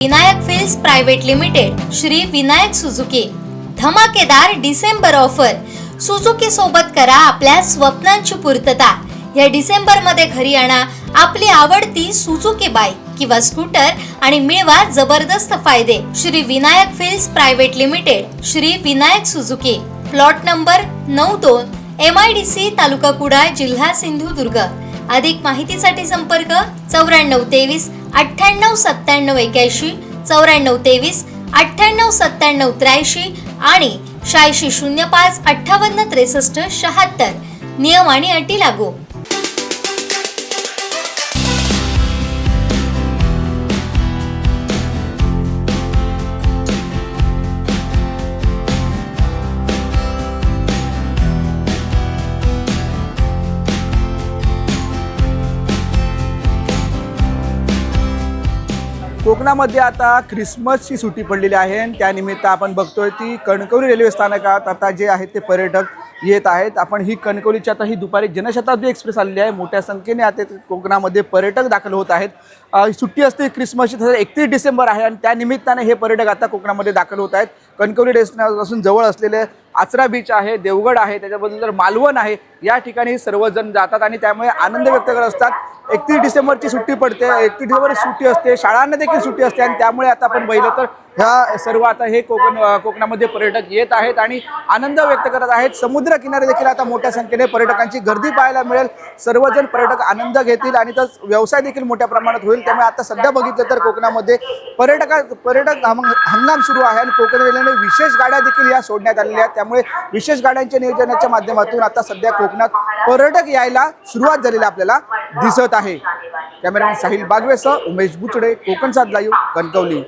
Vinayak films private limited Shri Vinayak Suzuki धमाकेदार December offer. Suzuki सोबत करा आपल्या स्वप्नांची पूर्तता। या डिसेंबर मध्ये घरी आणा आपली आवडती सुझुकी बाईक किंवा स्कूटर आणि मिळवा जबरदस्त फायदे। Shri Vinayak films private limited Shri Vinayak Suzuki, plot number 92, MIDC, तालुका कुडाळ, जिल्हा सिंधुदुर्ग। अधिक माहितीसाठी संपर्क 9423 98 97 81, 9423 98 97 83 आणि 8605 58 63 76। नियम आणि अटी लागू। कोकणामध्ये आता ख्रिसमसची सुट्टी पडलेली आहे आणि त्यानिमित्त आपण बघतोय की कणकवली रेल्वे स्थानकात आता जे आहेत ते पर्यटक येत आहेत। आपण ही कणकवलीची आता ही दुपारी जनशताब्दी एक्सप्रेस आलेली आहे। मोठ्या संख्येने आता कोकणामध्ये पर्यटक दाखल होत आहेत। सुट्टी असते ख्रिसमसची, 31 डिसेंबर आहे आणि त्या निमित्ताने हे पर्यटक आता कोकणामध्ये दाखल होत आहेत। कणकवली डेस्टिनेशनपासून जवळ असलेले आचरा बीच आहे, देवगड आहे, त्याच्याबद्दल मालवण आहे, या ठिकाणी सर्वजण जातात आणि त्यामुळे आनंद व्यक्त करत असतात। 31 डिसेंबरची सुट्टी पडते, 31 डिसेंबर सुट्टी असते, शाळांना देखील सुट्टी असते आणि त्यामुळे आता आपण पाहिलं तर ह्या सर्व आता हे कोकणामध्ये पर्यटक येत आहेत आणि आनंद व्यक्त करत आहेत। समुद्र किनारे देखील आता मोठ्या संख्येने पर्यटकांची गर्दी पाहायला मिळेल। सर्वजण पर्यटक आनंद घेतील आणि तर व्यवसाय देखील मोठ्या प्रमाणात होईल। त्यामुळे आता सध्या बघितलं तर कोकणामध्ये पर्यटक हंगाम सुरू आहे आणि कोकण रेल्वेने विशेष गाड्या देखील या सोडण्यात आलेल्या आहेत। त्यामुळे विशेष गाड्यांच्या नियोजनाच्या माध्यमातून आता सध्या कोकणात पर्यटक यायला सुरुवात झालेली आपल्याला दिसत आहे। कॅमेरामॅन साहिल बागवेसह उमेश बुचडे, कोकण 7 लाईव्ह, कणकवली।